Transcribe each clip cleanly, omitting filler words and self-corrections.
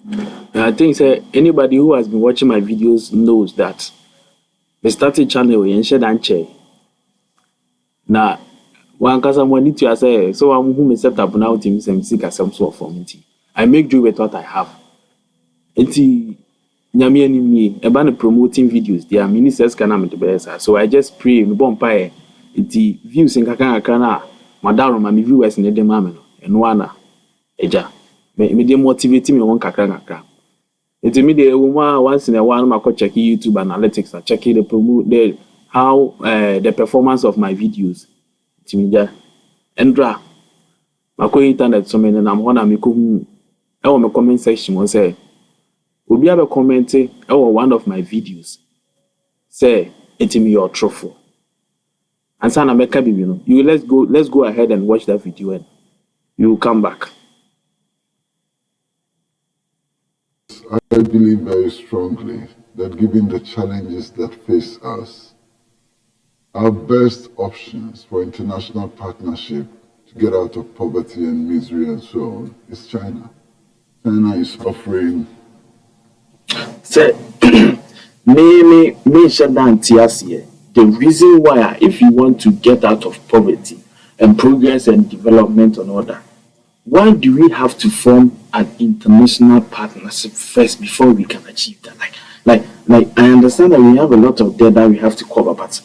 And I think say anybody who has been watching my videos knows that I started channel and share and share. Now, one cause I'm need to say so I'm who me set up now to some seek as some sort for me. I make do with what I have. Enti nyame anim about promoting videos. There are ministers can am to be so I just pray no bonfire. Enti views in kaka na madam my viewers in the mama no. Eno ana eja. Me dey motivate me one kakra. Enti me dey once in a while ma ko check YouTube analytics and check the promote the how the performance of my videos. Enti me ja endra mako internet so me na am na me ko hu e wo me comment section won say obi have a comment on one of my videos. Say it's me your truthful. And sana meka bibi no. You let's go ahead and watch that video and you will come back. I believe very strongly that given the challenges that face us, our best options for international partnership to get out of poverty and misery and so on is China. China is offering Say me shut down tears here. The reason why if you want to get out of poverty and progress and development and all that, why do we have to form an international partnership first before we can achieve that? Like I understand that we have a lot of debt that we have to cover, but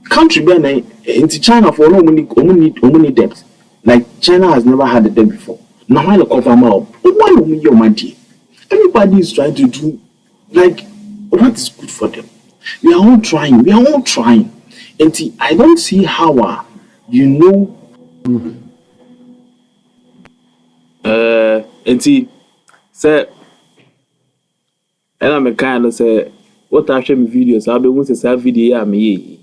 country be into China for no money debt. Like China has never had a debt before. Now why cover more? Why only your money? Everybody is trying to do like what is good for them. We are all trying. And I don't see how and say and I'm a kind of say what I show me videos, I'll be going to say video me.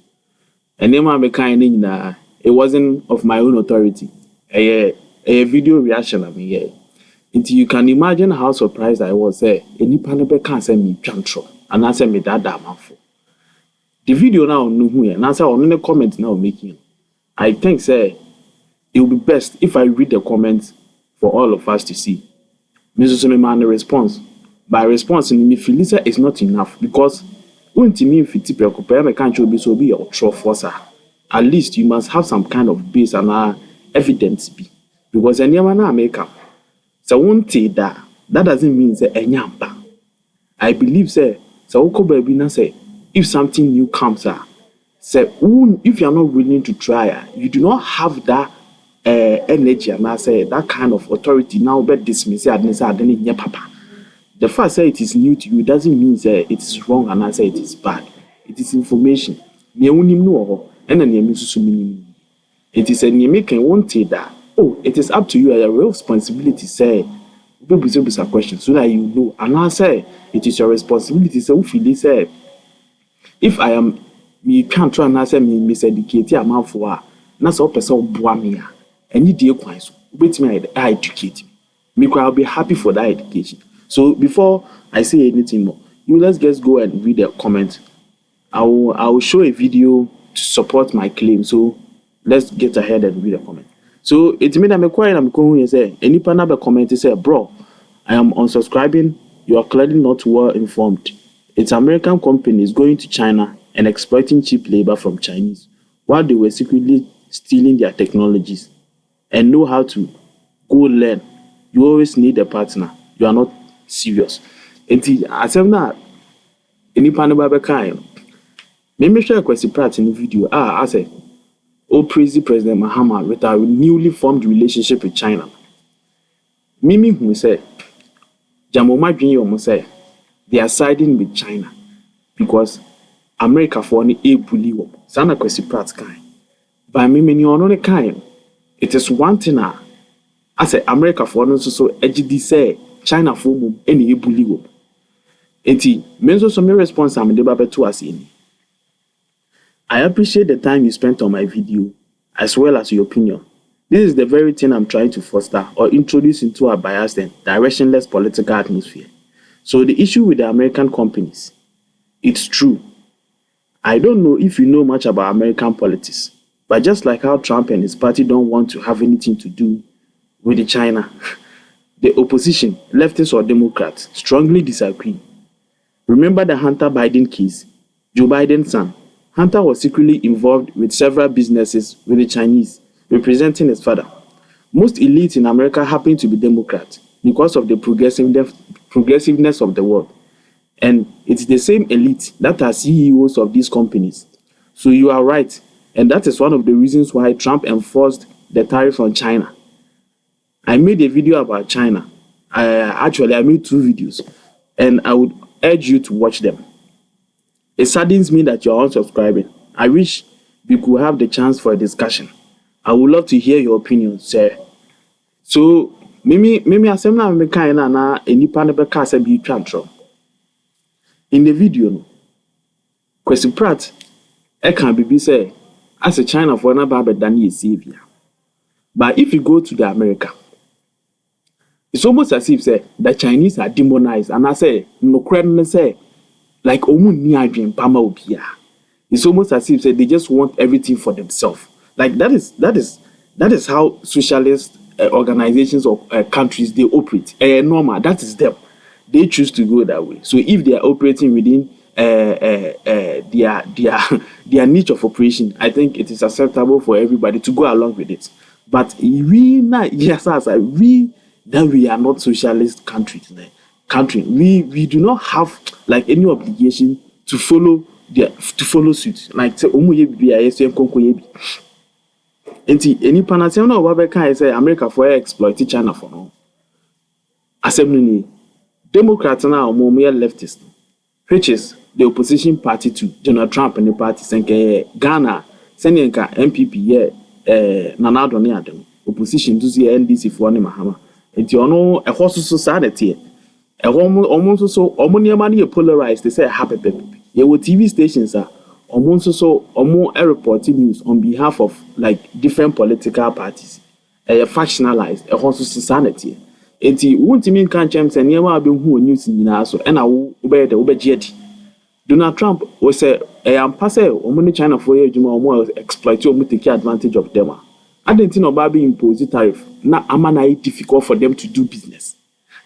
And then I'm a kind of it wasn't of my own authority. A video reaction of me. Until you can imagine how surprised I was. Any panel can't send me jantro and answer me that man for the video now no who and answer on the comment now making. I think it will be best if I read the comments for all of us to see. Mr. Man response. By response in me Felisa is not enough because when to me if it's preoccupied, I can't be so be your true forcer. At least you must have some kind of base and evidence be because anyone now make up. So won't say that doesn't mean say enyamba. I believe say so baby na say if something new comes say if you are not willing to try you do not have that energy and I say that kind of authority now be dismiss it papa. The fact say it is new to you doesn't mean say it is wrong and I say it is bad. It is information. It is a making won't say that. Oh, it is up to you. Your real responsibility say people a question so that you know. And I say it is your responsibility. So if I am me can't try and I say me miseducating amount for that's all person boa me and you dear quite wait me I educate me. I'll be happy for that education. So before I say anything more, let's just go and read the comment. I will show a video to support my claim. So let's get ahead and read the comment. So it means I'm quite I'm say any panel comment say, bro, I am unsubscribing. You are clearly not well informed. It's American companies going to China and exploiting cheap labor from Chinese while they were secretly stealing their technologies and know how to go learn. You always need a partner. You are not serious. And I said that any panel be kind. Maybe share Kwesi Pratt in the video. I say. Praise President Mahama with our newly formed relationship with China. Mimi who say, Jamoma Junior say, they are siding with China because America for any a bully. Sana Kwesi Pratt kind. By Mimi on the kind. It is one thing I say America for no so HD say China for any a bully. Enti menzo some response am deba to us in. I appreciate the time you spent on my video, as well as your opinion. This is the very thing I'm trying to foster or introduce into a biased and directionless political atmosphere. So the issue with the American companies, it's true. I don't know if you know much about American politics, but just like how Trump and his party don't want to have anything to do with China, The opposition, leftists or Democrats, strongly disagree. Remember the Hunter Biden case? Joe Biden's son. Hunter was secretly involved with several businesses with the Chinese, representing his father. Most elites in America happen to be Democrats because of the progressiveness of the world. And it's the same elite that are CEOs of these companies. So you are right. And that is one of the reasons why Trump enforced the tariff on China. I made a video about China. I made 2 videos. And I would urge you to watch them. It saddens me that you're unsubscribing. I wish we could have the chance for a discussion. I would love to hear your opinion, sir. So, Mimi asem na me kan na enipa ne beka asem bi twa ntro. In the video no, Kwesi Pratt can be say as a China for na ba bedani esivia. But if you go to the America, it's almost as if say the Chinese are demonized, and I say no credit say like omu ni adwen pama obia. It's almost as if say they just want everything for themselves. Like that is how socialist organizations or countries they operate. Normal, that is them. They choose to go that way. So if they are operating within their niche of operation, I think it is acceptable for everybody to go along with it. But we are not socialist countries. We do not have like any obligation to follow suit. Like say any panasem na oba can say America for exploit China for no. Assembly Democrats now more leftist, which is the opposition party to Donald Trump and the party senke Ghana senenka MPP Nana Addo ne adem opposition to see NDC for ne Mahama. Enti ono ehwo so society ehwo so omo niam na polarized. They say happy people. Ye wo TV stations are omo reporting news on behalf of like different political parties. Factionalized society. Enti wontimi kan chem se niam abehu news nyina so na wo be de wo begiedi. Donald Trump was say ampa say omo ne China for ye adwuma omo exploit omo take advantage of them. I didn't think about being imposed tariff. Now amana it difficult for them to do business.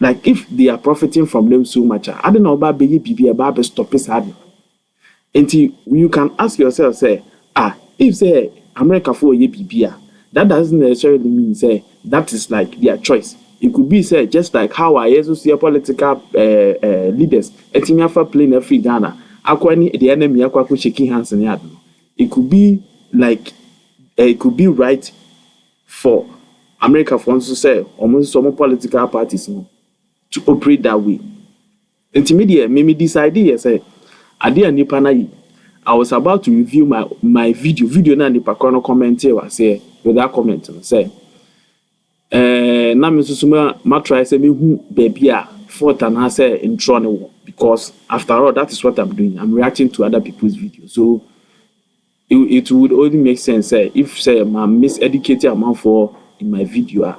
Like if they are profiting from them so much, I don't know about being PB about stop it hard. Until you can ask yourself, say, if say America for a PB, that doesn't necessarily mean say that is like their choice. It could be say just like how I also see political leaders etimia for playing a free Ghana. Akwani the enemy akwa shaking hands in yard. It could be like it could be right for America for us to say almost some political parties to operate that way. Intermediate made me decide say I did nipa na yi. I was about to review my video na nipa kono comment here say without comment say na me susuma ma try say me hu baby a fort and say intro ne because after all that is what I'm doing. I'm reacting to other people's videos. So it would only make sense if say my miseducating amount for in my video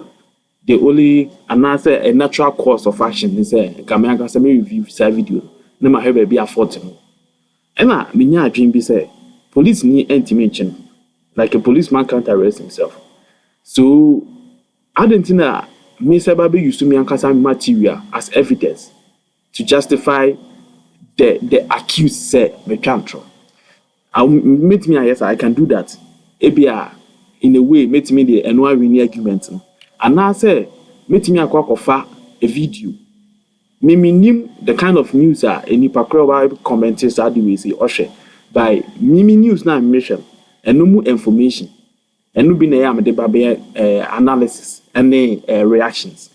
the only answer a natural course of action is can say me review this video na my have be a fault and na me nya adwin bi say police ni intimation like a policeman can't arrest himself. So I don't think that me say baby used to me ankasa material as evidence to justify the accused say me control. Meet me, yes, I can do that. Ebia, in a way, meet me the annual winning argument. And now say, meet me a quack of a video. Me name the kind of news any pakro commenters are the say Oshe by Mimi news now mission and no more information and no be na am the baby analysis and reactions.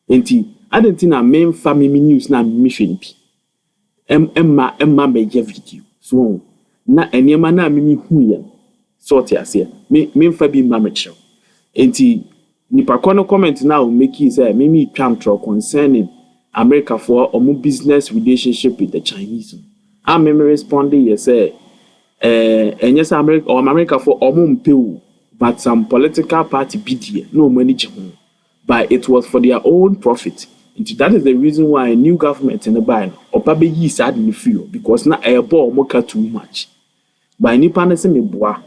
Enti, I don't think I main family news now mission. Emma major video. So na enema na mimi hu ye sort ase me fa bi mamecho enti nipa kono comment na o make say mimi twantro concerning America for omo business relationship with the Chinese. I me respond yes say yes America for omo mpewu but some political party bidie no manage ho but it was for their own profit. And that is the reason why a new government in the buy or probably yi sad in the field because na airborne moka too much. By nipa na se me boa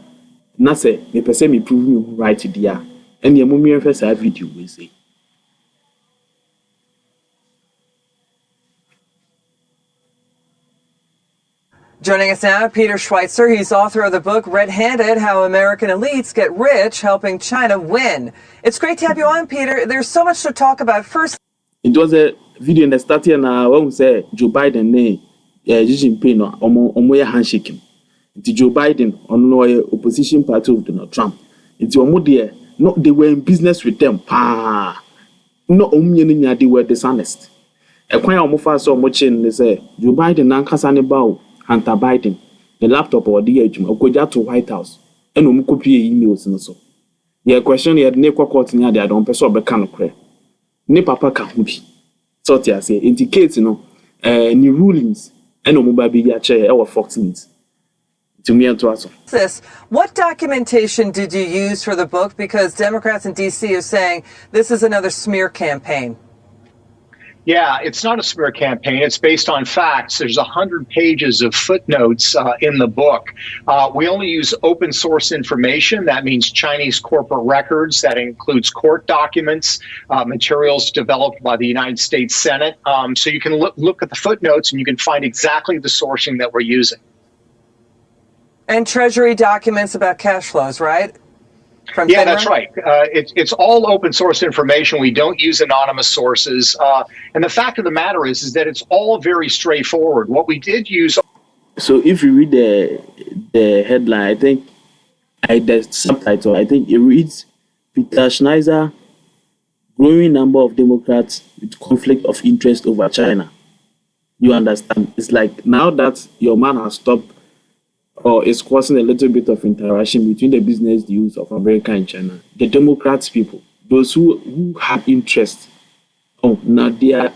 na se me pese me prove me right there and ye mo me first video we say Joining us now, Peter Schweitzer. He's author of the book Red-Handed: How American Elites Get Rich Helping China Win. It's great to have you on, Peter. There's so much to talk about. First, it was a video in the starting when we say Joe Biden name Xi Jinping no omo handshake. Joe Biden on no opposition party of Donald Trump. It's omo there. No, they were in business with them. No, they were dishonest. A quite almost so much in they say Joe Biden and Kasanibao, Hunter Biden, the laptop or the age, or go to White House, and copy emails and so. Yeah, question you had near court near the don't person be can cray. Ne papa can be. So I say indicates new rulings and mobile be ya chair or 14 minutes. To me and to us. What documentation did you use for the book? Because Democrats in D.C. are saying this is another smear campaign. Yeah, it's not a smear campaign. It's based on facts. There's 100 pages of footnotes in the book. We only use open source information. That means Chinese corporate records. That includes court documents, materials developed by the United States Senate. So you can look at the footnotes and you can find exactly the sourcing that we're using. And Treasury documents about cash flows, right? Yeah, that's right. It's all open source information. We don't use anonymous sources. And the fact of the matter is that it's all very straightforward. What we did use. So if you read the headline, I think the subtitle, I think it reads Peter Schneider, growing number of Democrats with conflict of interest over China. You understand? It's like now that your man has stopped or is causing a little bit of interaction between the business deals of America and China. The Democrats people, those who have interest, now they are,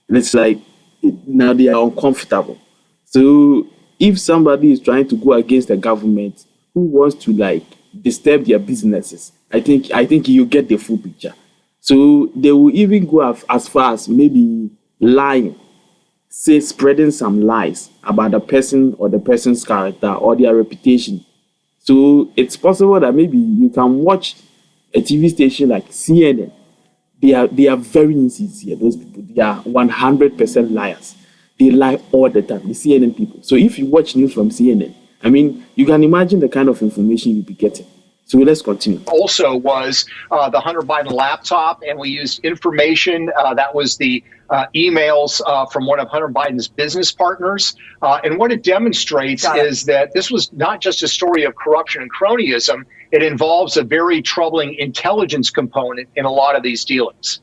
it's like, now they are uncomfortable. So if somebody is trying to go against the government who wants to disturb their businesses, I think you get the full picture. So they will even go as far as maybe lying, say spreading some lies about the person or the person's character or their reputation. So it's possible that maybe you can watch a TV station like CNN. They are very insincere. Those people, they are 100% liars. They lie all the time. The CNN people. So if you watch news from CNN, I mean, you can imagine the kind of information you'll be getting. So let's continue. Also was the Hunter Biden laptop, and we used information that was the emails from one of Hunter Biden's business partners. And what it demonstrates is that this was not just a story of corruption and cronyism. It involves a very troubling intelligence component in a lot of these dealings.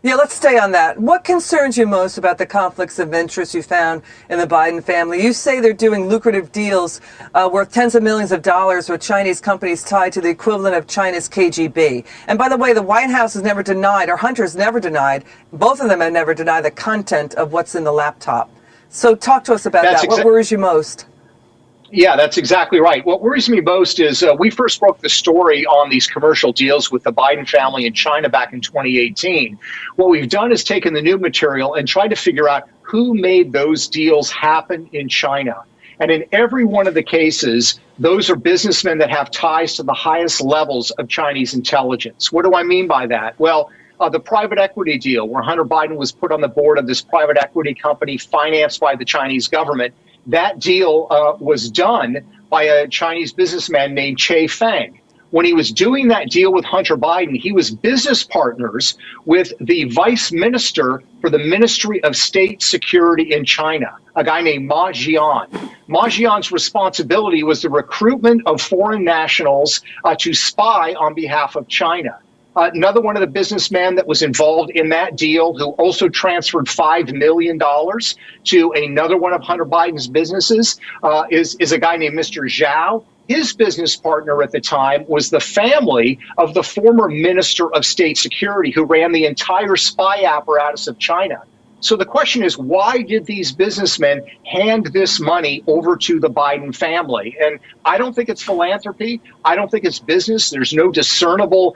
Yeah, let's stay on that. What concerns you most about the conflicts of interest you found in the Biden family? You say they're doing lucrative deals worth tens of millions of dollars with Chinese companies tied to the equivalent of China's KGB. And by the way, the White House has never denied, or Hunter's never denied, both of them have never denied the content of what's in the laptop. So talk to us about that. What worries you most? Yeah, that's exactly right. What worries me most is we first broke the story on these commercial deals with the Biden family in China back in 2018. What we've done is taken the new material and tried to figure out who made those deals happen in China. And in every one of the cases, those are businessmen that have ties to the highest levels of Chinese intelligence. What do I mean by that? Well, the private equity deal where Hunter Biden was put on the board of this private equity company financed by the Chinese government. That deal was done by a Chinese businessman named Che Feng. When he was doing that deal with Hunter Biden, he was business partners with the vice minister for the Ministry of State Security in China, a guy named Ma Jian. Ma Jian's responsibility was the recruitment of foreign nationals to spy on behalf of China. Another one of the businessmen that was involved in that deal, who also transferred $5 million to another one of Hunter Biden's businesses, is a guy named Mr. Zhao. His business partner at the time was the family of the former Minister of State Security who ran the entire spy apparatus of China. So the question is, why did these businessmen hand this money over to the Biden family? And I don't think it's philanthropy. I don't think it's business. There's no discernible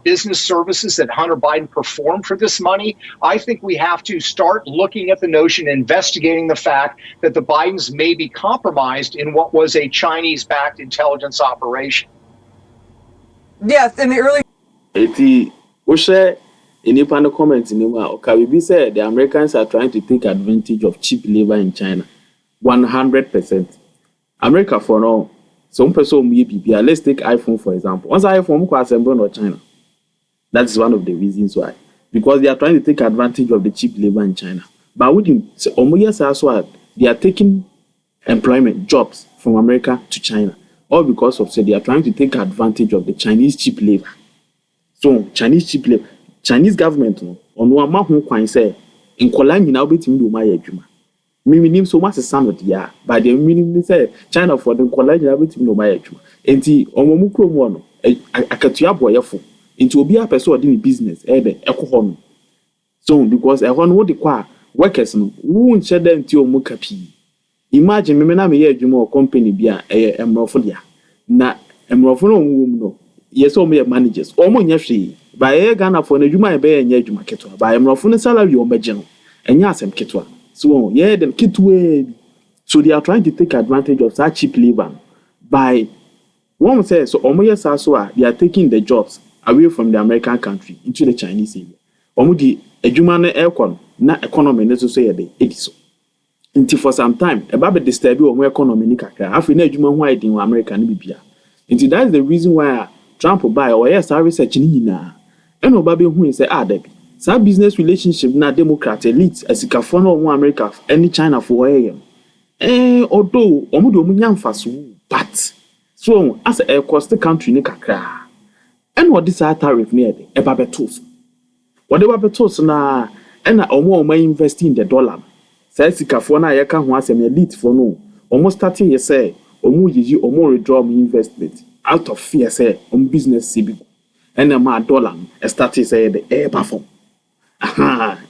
business services that Hunter Biden performed for this money. I think we have to start looking at the notion, investigating the fact that the Bidens may be compromised in what was a Chinese-backed intelligence operation. Yes, in the early... in the comments in the Okabibi said the Americans are trying to take advantage of cheap labor in China. 100%. America for now. Some person may be. Let's take iPhone for example. Once iPhone was assembled in China. That is one of the reasons why. Because they are trying to take advantage of the cheap labor in China. But within they are taking employment jobs from America to China. All because of they are trying to take advantage of the Chinese cheap labor. So Chinese cheap labor, Chinese government on one who can say in Kolani now between do my juma. Meaning so much son of the but the meaning say China for the Kolani now between do my juma. And the Omomukro one, I can't boyful into be a person in business, home. So because I want what the qua workers won't share them to your mukapi. Imagine me na me ye adwuma company bia emrofo dia na emrofo no no yes o me managers o mo nya hwe ba ye Ghana for na adwuma e be nya adwuma ketwa ba emrofo no salary o meje no enya asem ketwa so yeah them kitwe so they are trying to take advantage of that cheap labor by one say so o mo yes so they are taking the jobs away from the American country into the Chinese area o mo di adwuma no ekon na economy no so ye dey ediso until for some time about the disturb your economy ni kakra afi na adwuma ho aidin wa America ni bibia until that is the reason why Trump buy or yes research ni nyina eno oba be hu say dabi sa business relationship na Democrat elite asikafo no mo America any China for although omo de omo nyamfa so but so as a cost country ni kakra eno this tariff ni e ba betos what they ba betos na ena omo invest in the dollar. Say for na ye ka ho asem elite for no almost starting ye say omu yiyi omu withdraw investment out of fear say business sibi and ma dollar start say the air perform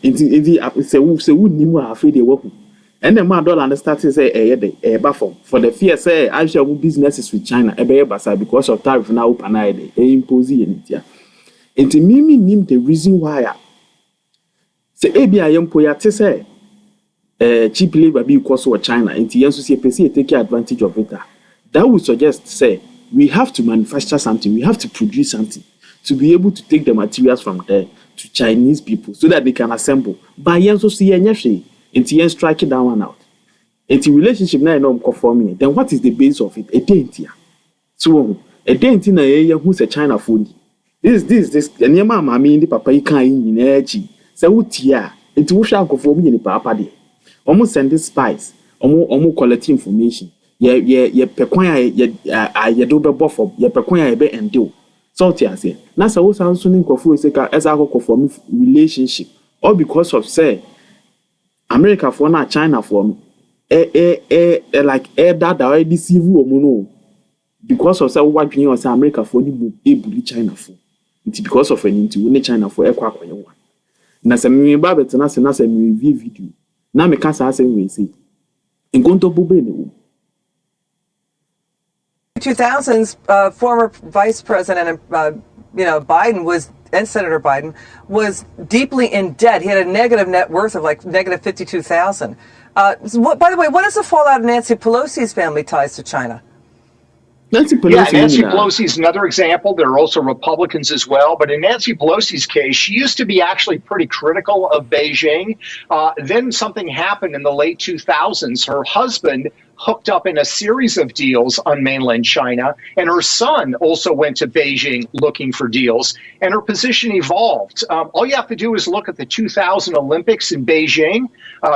it say who ni mu afi dey work and ma dollar start say the air perform for the fear say I shall businesses with China e be basa because of tariff na open na e impose it into me nim the reason why say ebi ayempo ya te say cheap labor because of China, and the take advantage of it. That would suggest, say, we have to manufacture something, we have to produce something to be able to take the materials from there to Chinese people so that they can assemble. But Yenso see and strike it down one out. And the relationship now not conforming. Then what is the base of it? A dainty. So a dainty na who's a China food. This and your mama mean the papa you can't in energy. So tia into who shall conform in the papa day. Almost send this spies, almost quality information. Ye pekwan ye do be buffer, ye pekwan ye be endure. So tia say, na sa wo san so nin kofo say ka esa ko form relationship. All because of say America for na China for like that already deceive omo no. Because of say what you say America for ni bully China for. It's because of an into China for ekwa akwaye one. Na se me ba betena se na se me review video. Now me can say we say in konto bube ne 2000s former Vice President Biden was and Senator Biden was deeply in debt. He had a negative net worth of like negative 52,000. By the way, what is the fallout of Nancy Pelosi's family ties to China? Nancy Pelosi is another example. There are also Republicans as well. But in Nancy Pelosi's case, she used to be actually pretty critical of Beijing. Then something happened in the late 2000s. Her husband hooked up in a series of deals on mainland China, and her son also went to Beijing looking for deals, and her position evolved. All you have to do is look at the 2000 Olympics in Beijing.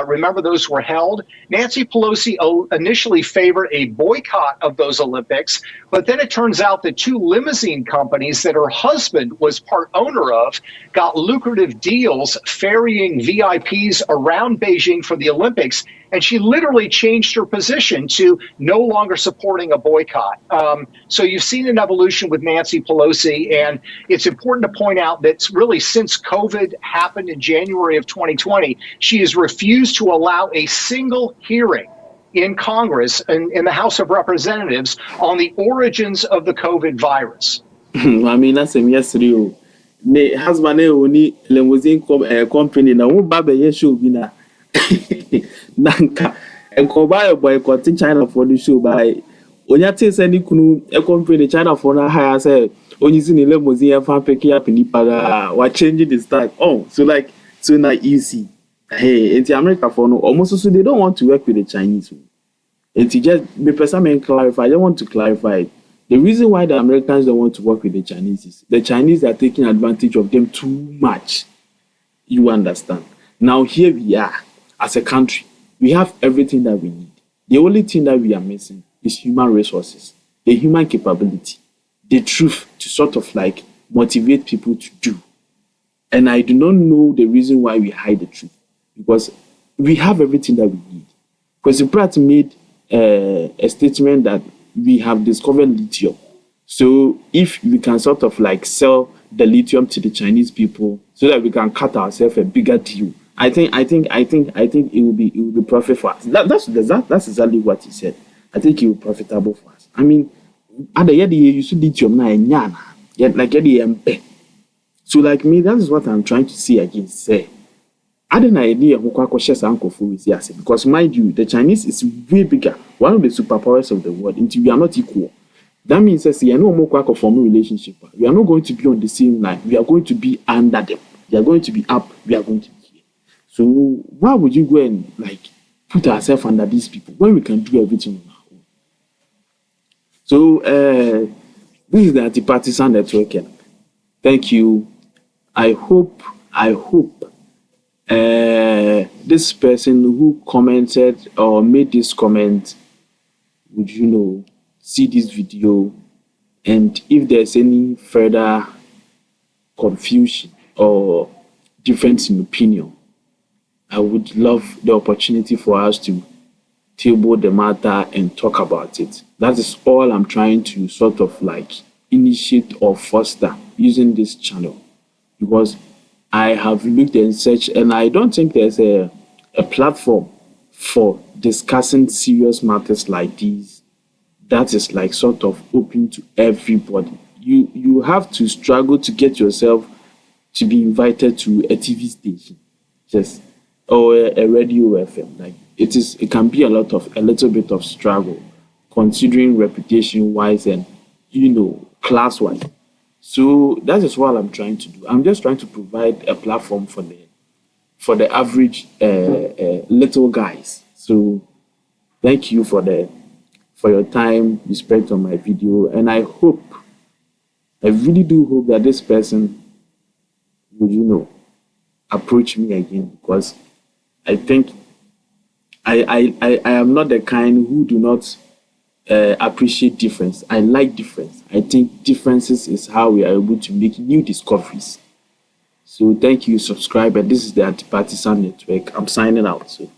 Remember, those were held. Nancy Pelosi initially favored a boycott of those Olympics, but then it turns out that two limousine companies that her husband was part owner of got lucrative deals ferrying VIPs around Beijing for the Olympics, and she literally changed her position to no longer supporting a boycott. So you've seen an evolution with Nancy Pelosi, and it's important to point out that really since COVID happened in January of 2020, she has refused to allow a single hearing in Congress and in the House of Representatives on the origins of the COVID virus. I mean, that's yesterday. Ne husband only limousine company na wo ba be show bi na nanka enko buy boycott China for the show by onya say ni kunu company China for na hire say Only in the limousine, I found picking up in the we're changing the style. Oh, so now you see, hey, it's America for no almost so they don't want to work with the Chinese. It's just the person may clarify. I don't want to clarify it. The reason why the Americans don't want to work with the Chinese is the Chinese are taking advantage of them too much. You understand? Now here we are as a country. We have everything that we need. The only thing that we are missing is human resources, the human capability, the truth to sort of like motivate people to do. And I do not know the reason why we hide the truth, because we have everything that we need. Kwesi Pratt made a statement that we have discovered lithium. So if we can sort of like sell the lithium to the Chinese people so that we can cut ourselves a bigger deal, I think it will be profit for us. That's exactly what he said. I think it will be profitable for us. I mean, at the end you see lithium now, like so like me, that is what I'm trying to say against. Say, I don't know idea who share uncle for because mind you, the Chinese is way bigger, one of the superpowers of the world. Until we are not equal. That means that we are no more forming relationship. We are not going to be on the same line. We are going to be under them. They are going to be up. We are going to be here. So why would you go and like put ourselves under these people when we can do everything on our own? So this is the Anti-Partisan Network. Thank you. I hope this person who commented or made this comment would, see this video, and if there's any further confusion or difference in opinion, I would love the opportunity for us to table the matter and talk about it. That is all I'm trying to sort of like initiate or foster using this channel, because I have looked and searched, and I don't think there's a platform for discussing serious matters like these that is like sort of open to everybody. You have to struggle to get yourself to be invited to a TV station, just or a radio FM. Like it can be a little bit of struggle, considering reputation wise and class wise. So that is what I'm trying to do. I'm just trying to provide a platform for the average little guys. So thank you for your time you spent on my video, and I really do hope that this person will approach me again, because I think I am not the kind who do not appreciate difference. I like difference. I think differences is how we are able to make new discoveries. So thank you, subscribe, and this is the Anti-Partisan Network. I'm signing out. So